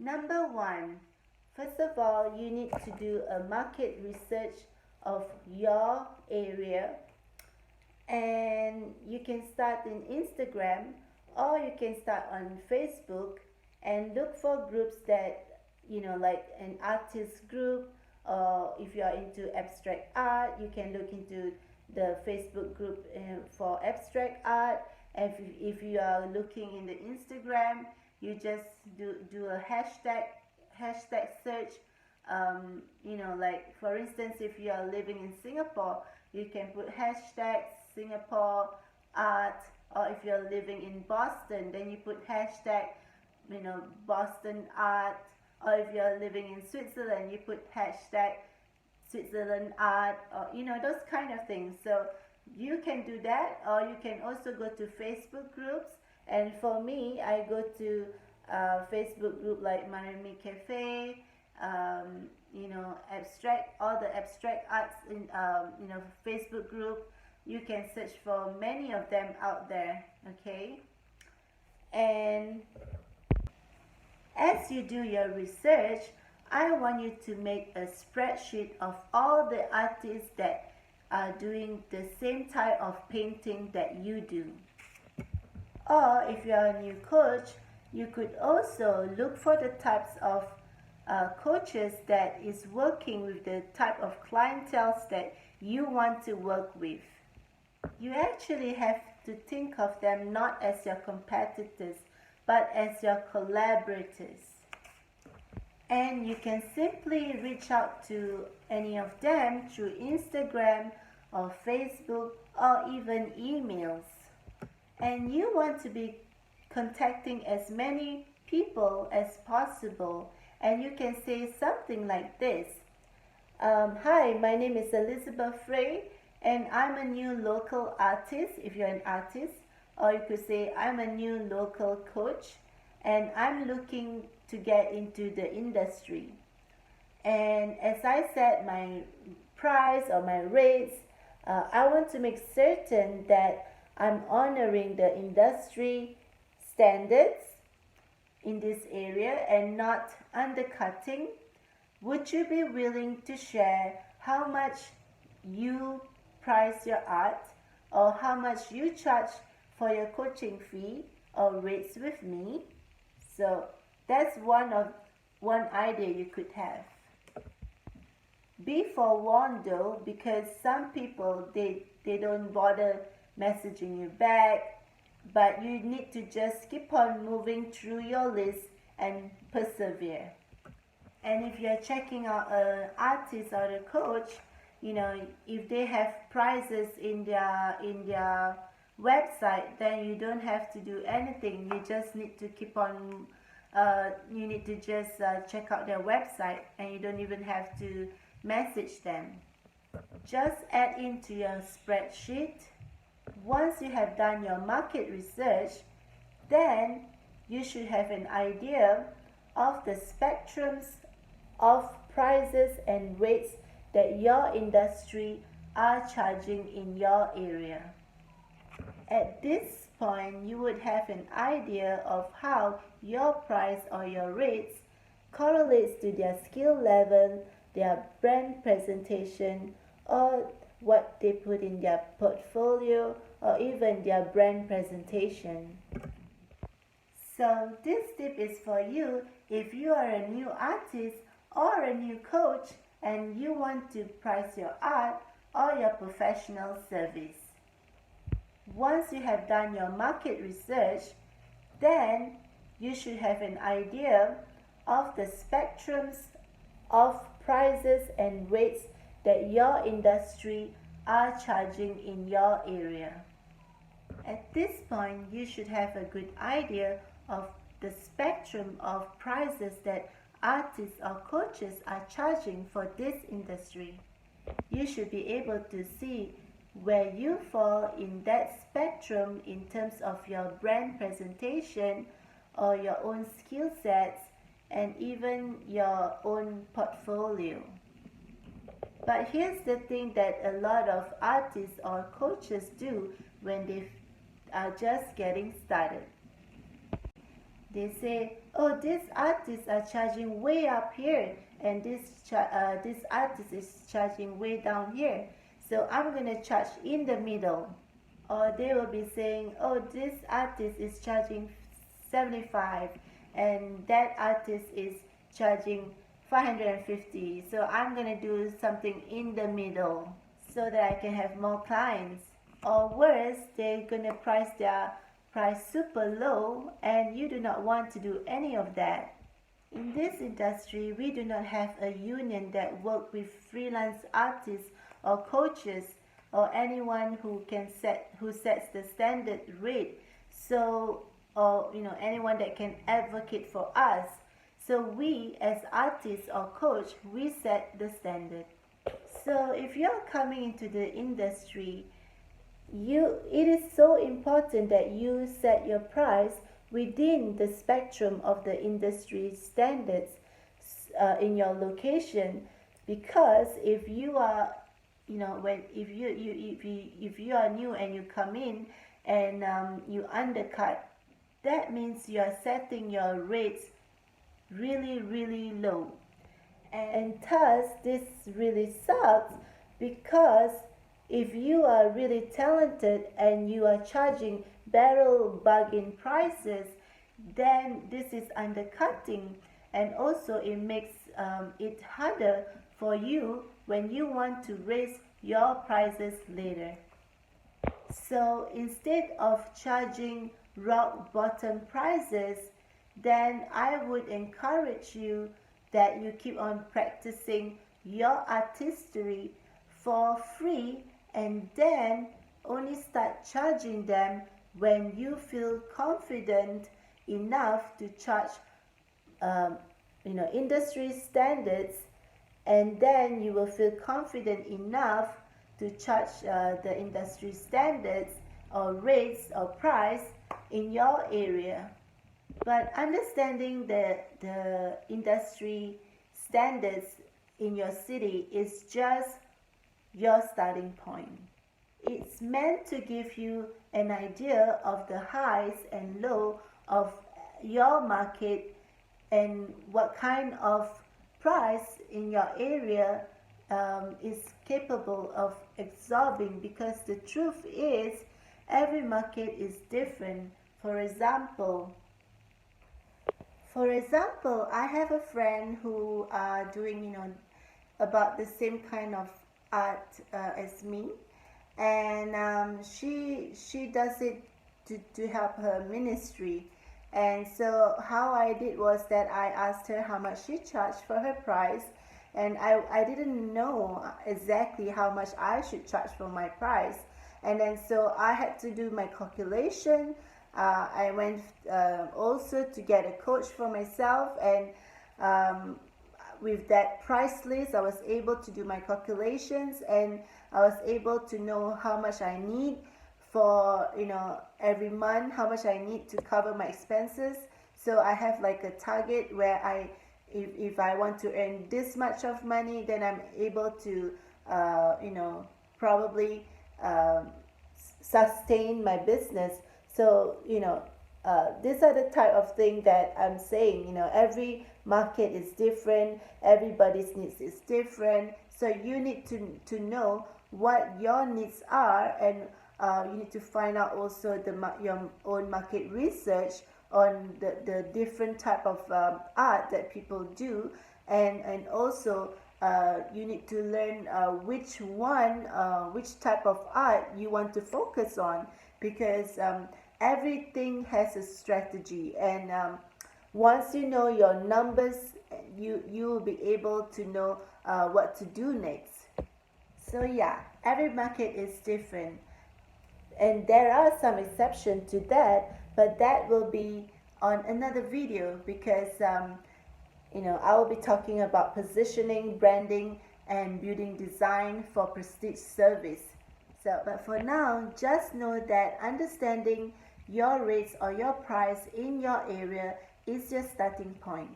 Number one, first of all, you need to do a market research of your area, and you can start in Instagram or you can start on Facebook and look for groups that, like an artist group, or if you are into abstract art, you can look into the Facebook group for abstract art. And if you are looking in the Instagram, you just do a hashtag search. Like for instance, if you are living in Singapore, you can put hashtag Singapore art, or if you're living in Boston, then you put hashtag Boston art, or if you're living in Switzerland, you put hashtag Switzerland art, or those kind of things. So you can do that, or you can also go to Facebook groups. And for me, I go to Facebook group like Marimi Cafe, all the abstract arts in Facebook group. You can search for many of them out there, okay? And as you do your research, I want you to make a spreadsheet of all the artists that are doing the same type of painting that you do. Or if you are a new coach, you could also look for the types of coaches that is working with the type of clientele that you want to work with. You actually have to think of them not as your competitors, but as your collaborators. And you can simply reach out to any of them through Instagram or Facebook or even emails. And you want to be contacting as many people as possible. And you can say something like this. Hi, my name is Elizabeth Frey, and I'm a new local artist, if you're an artist. Or you could say, I'm a new local coach, and I'm looking to get into the industry. And as I set my price or my rates, I want to make certain that I'm honoring the industry standards in this area and not undercutting. Would you be willing to share how much you price your art, or how much you charge for your coaching fee or rates with me? So that's one idea you could have. Be forewarned though, because some people they don't bother messaging you back, but you need to just keep on moving through your list and persevere. And if you're checking out an artist or a coach, if they have prices in their website, then you don't have to do anything. You just need to keep on you need to just check out their website, and you don't even have to message them. Just add into your spreadsheet. Once you have done your market research, then you should have an idea of the spectrums of prices and rates that your industry are charging in your area. At this point, you would have an idea of how your price or your rates correlates to their skill level, their brand presentation, or what they put in their portfolio, or even their brand presentation. So this tip is for you if you are a new artist or a new coach and you want to price your art or your professional service. Once you have done your market research, then you should have an idea of the spectrums of prices and rates that your industry are charging in your area. At this point, you should have a good idea of the spectrum of prices that artists or coaches are charging for this industry. You should be able to see where you fall in that spectrum in terms of your brand presentation or your own skill sets and even your own portfolio. But here's the thing that a lot of artists or coaches do when they are just getting started. They say, oh, these artists are charging way up here, and this artist is charging way down here, so I'm gonna charge in the middle. Or they will be saying, oh, this artist is charging 75 and that artist is charging 550, so I'm gonna do something in the middle so that I can have more clients. Or worse, they're gonna price their price super low, and you do not want to do any of that. In this industry, we do not have a union that work with freelance artists or coaches or anyone who sets the standard rate. So, or anyone that can advocate for us. So we as artists or coach, we set the standard. So if you're coming into the industry, it is so important that you set your price within the spectrum of the industry standards in your location, because if you are if you are new and you come in and you undercut, that means you are setting your rates really low, and thus this really sucks, because if you are really talented and you are charging barrel bargain prices, then this is undercutting, and also it makes it harder for you when you want to raise your prices later. So instead of charging rock bottom prices, then I would encourage you that you keep on practicing your artistry for free, and then only start charging them when you feel confident enough to charge industry standards, and then you will feel confident enough to charge the industry standards or rates or price in your area. But understanding the industry standards in your city is just your starting point. It's meant to give you an idea of the highs and lows of your market and what kind of price in your area is capable of absorbing, because the truth is every market is different. For example, I have a friend who are doing about the same kind of art as me, and she does it to help her ministry. And so how I did was that I asked her how much she charged for her price, and I didn't know exactly how much I should charge for my price. And then so I had to do my calculation. I went also to get a coach for myself, and with that price list I was able to do my calculations, and I was able to know how much I need for every month, how much I need to cover my expenses. So I have like a target where if I want to earn this much of money, then I'm able to probably sustain my business. So these are the type of thing that I'm saying. Every market is different, everybody's needs is different, so you need to know what your needs are, and you need to find out also your own market research on the different type of art that people do, and also you need to learn which type of art you want to focus on, because everything has a strategy, and once you know your numbers, you will be able to know what to do next. So yeah, every market is different, and there are some exceptions to that, but that will be on another video, because I will be talking about positioning, branding, and building design for prestige service. So, but for now, just know that understanding your rates or your price in your area is your starting point.